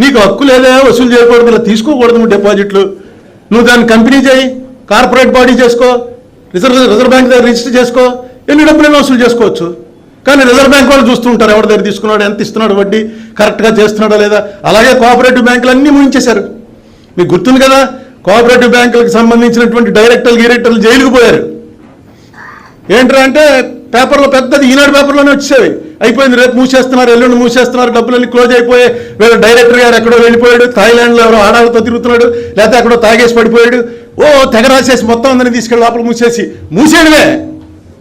నీకు హక్కు లేదా వసూలు చేయకూడదు, ఇలా తీసుకోకూడదు నువ్వు డిపాజిట్లు, నువ్వు దాన్ని కంపెనీ చేయి, కార్పొరేట్ బాడీ చేసుకో, రిజర్వ్ బ్యాంక్ దగ్గర రిజిస్టర్ చేసుకో, ఎన్ని డబ్బులైనా వసూలు చేసుకోవచ్చు. కానీ రిజర్వ్ బ్యాంక్ వాళ్ళు చూస్తూ ఉంటారు ఎవరి దగ్గర తీసుకున్నాడు, ఎంత ఇస్తున్నాడు, వడ్డీ కరెక్ట్గా చేస్తున్నాడో లేదా. అలాగే కోఆపరేటివ్ బ్యాంకులు అన్నీ ముగించేశారు. మీకు గుర్తుంది కదా, కోఆపరేటివ్ బ్యాంకులకు సంబంధించినటువంటి డైరెక్టర్లు జైలుకు పోయారు. ఏంట్రా అంటే పేపర్లో పెద్దది ఈనాడు పేపర్లోనే వచ్చేవి, అయిపోయింది రేపు మూసేస్తున్నారు, ఎల్లుండి మూసేస్తున్నారు, డబ్బులన్నీ క్లోజ్ అయిపోయి వీళ్ళ డైరెక్టర్ గారు ఎక్కడో వెళ్ళిపోయాడు, థాయిలాండ్లో ఎవరో ఆడాలతో తిరుగుతున్నాడు, లేకపోతే ఎక్కడో తాగేసి పడిపోయాడు, తెగ రాసేసి మొత్తం అందరినీ తీసుకెళ్ళి లోపల మూసేయడమే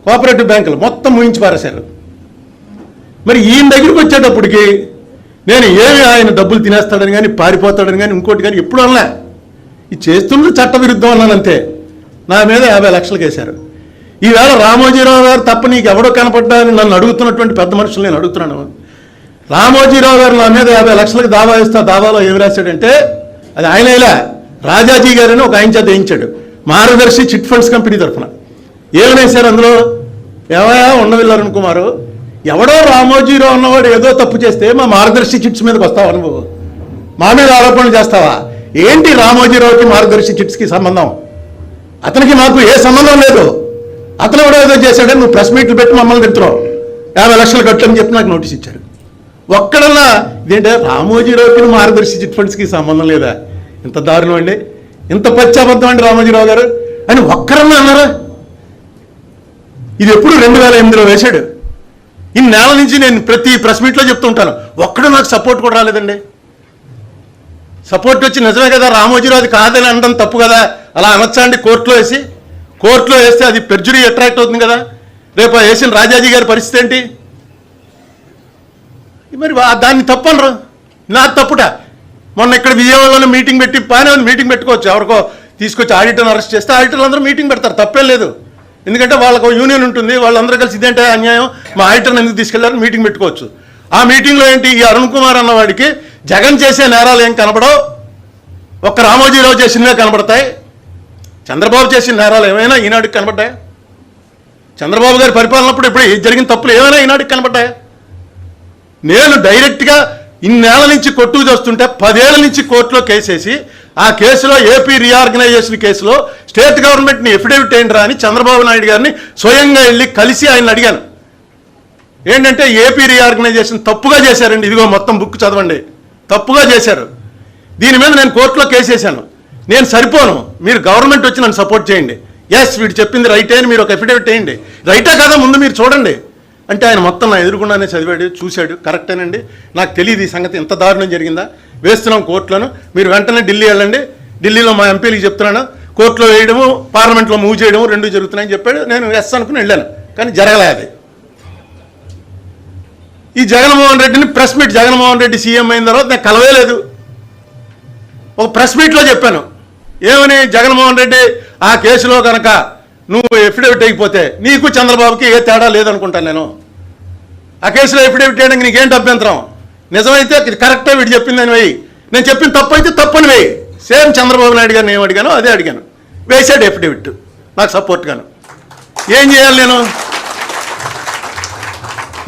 కోఆపరేటివ్ బ్యాంకులు మొత్తం ముగించి పారేశారు. మరి ఈయన దగ్గరికి వచ్చేటప్పటికి నేను ఏమి ఆయన డబ్బులు తినేస్తాడని కానీ పారిపోతాడని కానీ ఇంకోటి కానీ ఎప్పుడు అనలే. ఇది చేస్తున్నది చట్టవిరుద్ధం అన్నాను అంతే. నా మీద 50 లక్షలు కేశారు. ఈవేళ రామోజీరావు గారు తప్ప నీకు ఎవడో కనపడ్డా అని నన్ను అడుగుతున్నటువంటి పెద్ద మనుషులు నేను అడుగుతున్నాను. రామోజీరావు గారు నా మీద 50 లక్షలకు దావా ఇస్తా, దావాలో ఏమి రాశాడంటే అది ఆయన ఇలా రాజాజీ గారని ఒక ఆయన చేత వేయించాడు, మార్గదర్శి చిట్ ఫండ్స్ కంపెనీ తరఫున. ఏమని వేశారు అందులో, ఏమయ్యా ఉండవిల్లారన్ కుమారు, ఎవడో రామోజీరావు అన్నవాడు ఏదో తప్పు చేస్తే మా మార్గదర్శి చిట్స్ మీదకి వస్తావా, నువ్వు మా మీద ఆరోపణలు చేస్తావా? ఏంటి రామోజీరావుకి మార్గదర్శి చిట్స్కి సంబంధం? అతనికి మాకు ఏ సంబంధం లేదు. అతను కూడా ఏదో చేశాడని నువ్వు ప్రెస్ మీట్లు పెట్టి మమ్మల్ని తిడుతున్నావు. 50 లక్షలు కట్టని చెప్పి నాకు నోటీస్ ఇచ్చారు. ఒక్కడన్నా ఇదేంటే రామోజీరావుకి మార్గదర్శి చిట్ ఫండ్స్కి సంబంధం లేదా? ఇంత దారుణం అండి, ఇంత పచ్చాబద్ధం అండి రామోజీరావు గారు అని ఒక్కరన్నా అన్నారా? ఇది ఎప్పుడు 2008లో వేశాడు. ఇన్నేళ్ల నుంచి నేను ప్రతి ప్రెస్ మీట్లో చెప్తూ ఉంటాను, ఒక్కడు నాకు సపోర్ట్ కూడా రాలేదండి. సపోర్ట్ వచ్చి నిజమే కదా, రామోజీరావు అది కాదని అనడం తప్పు కదా, అలా అనొచ్చా అండి? కోర్టులో వేస్తే అది పెర్జురీ అట్రాక్ట్ అవుతుంది కదా. రేపు వేసిన రాజాజీ గారి పరిస్థితి ఏంటి? మరి దాన్ని తప్పు అనరు, నాకు తప్పుట. మొన్న ఇక్కడ విజయవాడలోనే మీటింగ్ పెట్టి బాగానే ఉంది, మీటింగ్ పెట్టుకోవచ్చు. ఎవరికో తీసుకొచ్చి ఆడిటర్ని అరెస్ట్ చేస్తే ఆడిటర్లు అందరూ మీటింగ్ పెడతారు, తప్పేం లేదు. ఎందుకంటే వాళ్ళకు యూనియన్ ఉంటుంది, వాళ్ళందరూ కలిసి ఇదేంటే అన్యాయం, మా ఆడిటర్ని ఎందుకు తీసుకెళ్లారు మీటింగ్ పెట్టుకోవచ్చు. ఆ మీటింగ్లో ఏంటి, ఈ అరుణ్ కుమార్ అన్నవాడికి జగన్ చేసే నేరాలు ఏం కనబడవు, ఒక్క రామోజీరావు చేసినవే కనబడతాయి. చంద్రబాబు చేసిన నేరాలు ఏమైనా ఈనాడికి కనబడ్డాయి? చంద్రబాబు గారి పరిపాలనప్పుడు ఇప్పుడు జరిగిన తప్పులు ఏమైనా ఈనాడికి కనబడ్డాయి? నేను డైరెక్ట్గా ఇన్నేళ్ల నుంచి కొట్టుకు చేస్తుంటే 10 ఏళ్ల నుంచి కోర్టులో కేసేసి ఆ కేసులో ఏపీ రీఆర్గనైజేషన్ కేసులో స్టేట్ గవర్నమెంట్ని ఎఫిడేవిట్ ఏంట్రా అని చంద్రబాబు నాయుడు గారిని స్వయంగా వెళ్ళి కలిసి ఆయన అడిగాను. ఏంటంటే ఏపీ రీఆర్గనైజేషన్ తప్పుగా చేశారండి, ఇదిగో మొత్తం బుక్ చదవండి, తప్పుగా చేశారు, దీని మీద నేను కోర్టులో కేసేసాను, నేను సరిపోను, మీరు గవర్నమెంట్ వచ్చి నన్ను సపోర్ట్ చేయండి. ఎస్ వీడు చెప్పింది రైటే అని మీరు ఒక ఎఫిడేవిట్ వేయండి, రైటా కదా ముందు మీరు చూడండి అంటే ఆయన మొత్తం నా ఎదురుకుండానే చదివాడు, చూశాడు, కరెక్టేనండి, నాకు తెలియదు ఈ సంగతి ఇంత దారుణం జరిగిందా, వేస్తున్నాం కోర్టులను, మీరు వెంటనే ఢిల్లీ వెళ్ళండి, ఢిల్లీలో మా ఎంపీలకు చెప్తున్నాను, కోర్టులో వేయడము పార్లమెంట్లో మూవ్ చేయడము రెండు జరుగుతున్నాయని చెప్పాడు. నేను ఎస్ అనుకుని వెళ్ళాను, కానీ జరగలే అది. ఈ జగన్మోహన్ రెడ్డిని press meet, Jaganmohan Reddy CM అయిన తర్వాత నాకు కలవేలేదు. ఒక ప్రెస్ మీట్లో చెప్పాను ఏమని, జగన్మోహన్ రెడ్డి ఆ కేసులో కనుక నువ్వు ఎఫిడేవిట్ అయిపోతే నీకు చంద్రబాబుకి ఏ తేడా లేదనుకుంటాను, నేను ఆ కేసులో ఎఫిడేవిట్ చేయడానికి నీకేంటి అభ్యంతరం, నిజమైతే కరెక్టే వీడు చెప్పిందని వేయి, నేను చెప్పిన తప్పు అయితే తప్పని వేయి. సేమ్ చంద్రబాబు నాయుడు గారిని ఏం అడిగానో అదే అడిగాను, వేసాడు ఎఫిడేవిట్ నాకు సపోర్ట్గాను. ఏం చేయాలి నేను?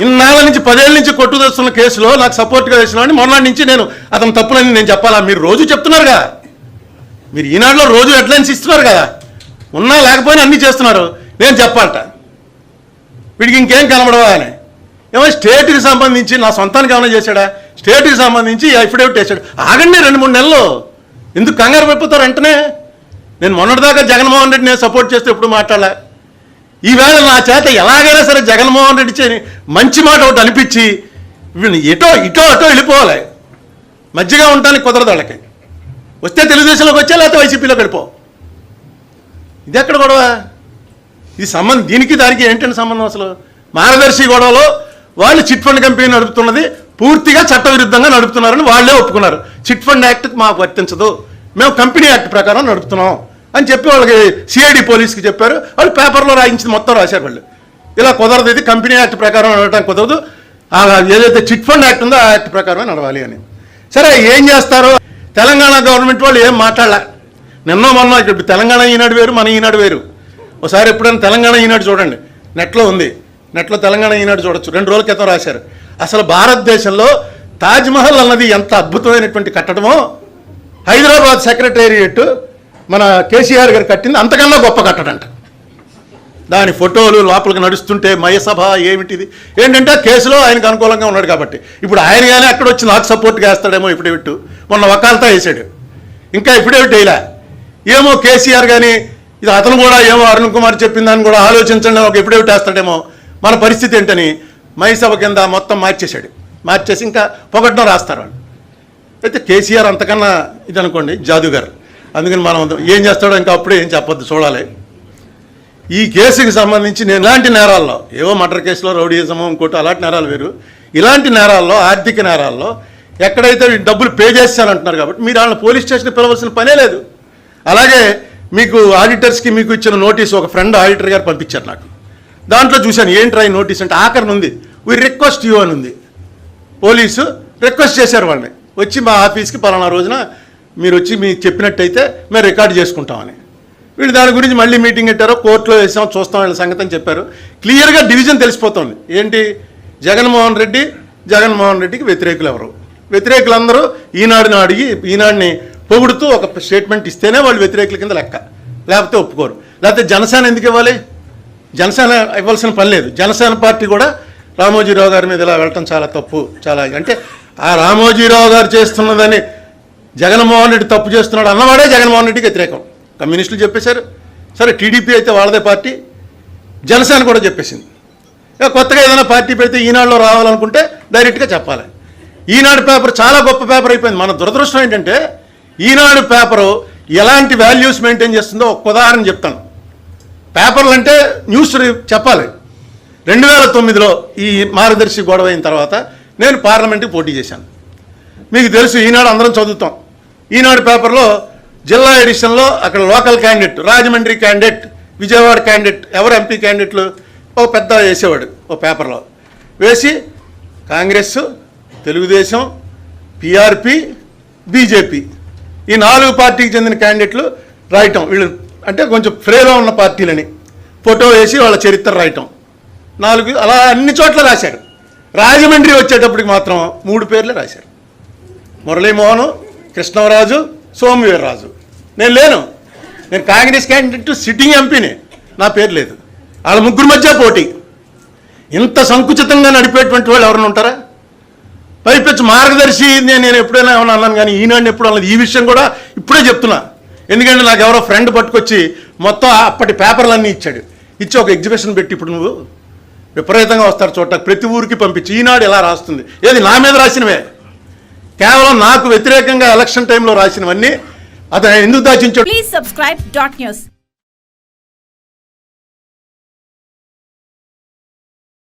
ఇన్నాళ్ళ నుంచి 10 ఏళ్ళ నుంచి కొట్టు తెస్తున్న కేసులో నాకు సపోర్ట్గా వేసినాడు. మొన్నటి నుంచి నేను అతని తప్పులని నేను చెప్పాలా? మీరు రోజు చెప్తున్నారుగా, మీరు ఈనాడులో రోజు హెడ్లైన్స్ ఇస్తున్నారు కదా, ఉన్నా లేకపోయినా అన్నీ చేస్తున్నారు, నేను చెప్పాలట వీడికి ఇంకేం కనబడవా అని. ఏమో స్టేట్కి సంబంధించి నా సొంతానికి ఏమైనా చేశాడా? స్టేట్కి సంబంధించి ఎఫిడేవిట్ వేసాడు. ఆగండి 2-3 నెలలు, ఎందుకు కంగారు పడిపోతారు వెంటనే? నేను మొన్నటిదాకా జగన్మోహన్ రెడ్డి నేను సపోర్ట్ చేస్తే ఎప్పుడు మాట్లాడలే. ఈవేళ నా చేత ఎలాగైనా సరే జగన్మోహన్ రెడ్డి చేయని మంచి మాట ఒకటి అనిపించి ఇటో అటో వెళ్ళిపోవాలి, మధ్యగా ఉండడానికి కుదరదు వాళ్ళకి. వస్తే తెలుగుదేశంలోకి వచ్చా, లేకపోతే వైసీపీలోకి వెళ్ళిపో. ఇది ఎక్కడ గొడవ? ఇది సంబంధం, దీనికి దానికి ఏంటంటే సంబంధం? అసలు మార్గదర్శి గొడవలో వాళ్ళు చిట్ ఫండ్ కంపెనీ నడుపుతున్నది పూర్తిగా చట్టవిరుద్ధంగా నడుపుతున్నారని వాళ్ళే ఒప్పుకున్నారు. చిట్ ఫండ్ యాక్ట్ మాకు వర్తించదు, మేము కంపెనీ యాక్ట్ ప్రకారం నడుపుతున్నాం అని చెప్పి వాళ్ళకి సిఐడి పోలీస్కి చెప్పారు. వాళ్ళు పేపర్లో రాయించింది మొత్తం రాశారు. వాళ్ళు ఇలా కుదరదు, ఇది కంపెనీ యాక్ట్ ప్రకారం నడవడానికి కుదరదు, ఏదైతే చిట్ ఫండ్ యాక్ట్ ఉందో ఆ యాక్ట్ ప్రకారమే నడవాలి అని. సరే ఏం చేస్తారో తెలంగాణ గవర్నమెంట్ వాళ్ళు ఏం మాట్లాడలే. నిన్న మొన్న ఇక్కడ తెలంగాణ ఈనాడు వేరు, మన ఈనాడు వేరు. ఒకసారి ఎప్పుడైనా తెలంగాణ ఈనాడు చూడండి, నెట్లో ఉంది, నెట్లో తెలంగాణ ఈనాడు చూడొచ్చు. 2 రోజుల క్రితం రాశారు. అసలు భారతదేశంలో తాజ్మహల్ అన్నది ఎంత అద్భుతమైనటువంటి కట్టడమో హైదరాబాద్ సెక్రటేరియట్ మన కేసీఆర్ గారు కట్టింది అంతకన్నా గొప్ప కట్టడంట. దాని ఫోటోలు లోపలికి నడుస్తుంటే మయసభ ఏమిటిది ఏంటంటే కేసులో ఆయనకు అనుకూలంగా ఉన్నాడు కాబట్టి ఇప్పుడు ఆయన కానీ అక్కడ వచ్చి నాకు సపోర్ట్గా వేస్తాడేమో ఇప్పుడేవిట్టు మొన్న వకాలతా వేసాడు, ఇంకా ఇప్పుడేవిట్టు వేయలే. ఏమో కేసీఆర్ కానీ ఇది అతను కూడా ఏమో అరుణ్ కుమార్ చెప్పిన దాన్ని కూడా ఆలోచించండి ఒక ఎప్పుడేవిట్టు వేస్తాడేమో మన పరిస్థితి ఏంటని మయసభ కింద మొత్తం మార్చేశాడు. మార్చేసి ఇంకా పొగడ్డం రాస్తారు వాళ్ళు. అయితే కేసీఆర్ అంతకన్నా ఇది అనుకోండి జాదుగారు, అందుకని మనం ఏం చేస్తాడో ఇంకా అప్పుడే ఏం చెప్పొద్దు, చూడాలి. ఈ కేసుకి సంబంధించి నేను ఇలాంటి నేరాల్లో ఏవో మర్డర్ కేసులో రౌడీయిజమో ఇంకోటి అలాంటి నేరాలు వేరు, ఇలాంటి నేరాల్లో ఆర్థిక నేరాల్లో ఎక్కడైతే డబ్బులు పే చేస్తానంటున్నారు కాబట్టి మీరు వాళ్ళని పోలీస్ స్టేషన్కి పిలవాల్సిన పనే లేదు. అలాగే మీకు ఆడిటర్స్కి మీకు ఇచ్చిన నోటీస్ ఒక ఫ్రెండ్ ఆడిటర్ గారు పంపించారు నాకు, దాంట్లో చూశాను ఏంట్రా ఈ నోటీస్ అంటే ఆఖరిని ఉంది వీ రిక్వెస్ట్ యూ అని ఉంది. పోలీసు రిక్వెస్ట్ చేశారు వాళ్ళని, వచ్చి మా ఆఫీస్కి పలానా రోజున మీరు వచ్చి మీకు చెప్పినట్టయితే మేము రికార్డు చేసుకుంటామని. వీళ్ళు దాని గురించి మళ్ళీ మీటింగ్ పెట్టారో కోర్టులో వేసాం చూస్తాం వీళ్ళ సంగతి అని చెప్పారు. క్లియర్గా డివిజన్ తెలిసిపోతుంది ఏంటి, జగన్మోహన్ రెడ్డికి వ్యతిరేకులు ఎవరు, వ్యతిరేకులందరూ ఈనాడుని అడిగి ఈనాడిని పొగుడుతూ ఒక స్టేట్మెంట్ ఇస్తేనే వాళ్ళు వ్యతిరేకుల కింద లెక్క, లేకపోతే ఒప్పుకోరు. లేకపోతే జనసేన ఎందుకు ఇవ్వాలి, జనసేన ఇవ్వాల్సిన పని లేదు. జనసేన పార్టీ కూడా రామోజీరావు గారి మీద ఇలా వెళ్ళటం చాలా తప్పు. చాలా అంటే ఆ రామోజీరావు గారు చేస్తున్నదని జగన్మోహన్ రెడ్డి తప్పు చేస్తున్నాడు అన్నవాడే జగన్మోహన్ రెడ్డికి వ్యతిరేకం. కమ్యూనిస్టులు చెప్పేశారు, సరే టీడీపీ అయితే వాళ్ళదే పార్టీ, జనసేన కూడా చెప్పేసింది. కొత్తగా ఏదైనా పార్టీ పెడితే ఈనాడులో రావాలనుకుంటే డైరెక్ట్గా చెప్పాలి. ఈనాడు పేపర్ చాలా గొప్ప పేపర్ అయిపోయింది. మన దురదృష్టం ఏంటంటే ఈనాడు పేపరు ఎలాంటి వాల్యూస్ మెయింటైన్ చేస్తుందో ఒక ఉదాహరణ చెప్తాను. పేపర్లు అంటే న్యూస్ చెప్పాలి. 2009లో ఈ మార్గదర్శి గొడవ అయిన తర్వాత నేను పార్లమెంట్కి పోటీ చేశాను. మీకు తెలుసు ఈనాడు అందరం చదువుతాం. ఈనాడు పేపర్లో జిల్లా ఎడిషన్లో అక్కడ local candidate, Rajahmundry candidate, Vijayawada candidate, ఎవరు ఎంపీ క్యాండిడేట్లు ఓ పెద్ద వేసేవాడు ఓ పేపర్లో వేసి కాంగ్రెస్, తెలుగుదేశం, పిఆర్పి, బీజేపీ ఈ 4 పార్టీకి చెందిన క్యాండిడేట్లు రాయటం, వీళ్ళు అంటే కొంచెం ఫ్రేలో ఉన్న పార్టీలని ఫోటో వేసి వాళ్ళ చరిత్ర రాయటం 4 అలా అన్ని చోట్ల రాశారు. రాజమండ్రి వచ్చేటప్పటికి మాత్రం 3 పేర్లే రాశారు, మురళీమోహన్, కృష్ణరాజు, సోమవీర్రాజు. నేను లేను, నేను కాంగ్రెస్ క్యాండిడేట్ సిట్టింగ్ ఎంపీని, నా పేరు లేదు. వాళ్ళ 3 మధ్య పోటీ. ఇంత సంకుచితంగా నడిపేటువంటి వాళ్ళు ఎవరైనా ఉంటారా? పైపెచ్చు మార్గదర్శి నేను ఎప్పుడైనా ఏమన్నా అన్నాను కానీ ఈనాడిని ఎప్పుడు అన్నది ఈ విషయం కూడా ఇప్పుడే చెప్తున్నా. ఎందుకంటే నాకు ఎవరో ఫ్రెండ్ పట్టుకొచ్చి మొత్తం అప్పటి పేపర్లన్నీ ఇచ్చాడు, ఇచ్చి ఒక ఎగ్జిబిషన్ పెట్టి ఇప్పుడు నువ్వు విపరీతంగా వస్తారు చూడటానికి ప్రతి ఊరికి పంపించి ఈనాడు ఎలా రాస్తుంది, ఏది నా మీద రాసినవే, కేవలం నాకు వ్యతిరేకంగా ఎలక్షన్ టైంలో రాసినవన్నీ అతను ఎందుకు దాచించాడు. Please subscribe .news.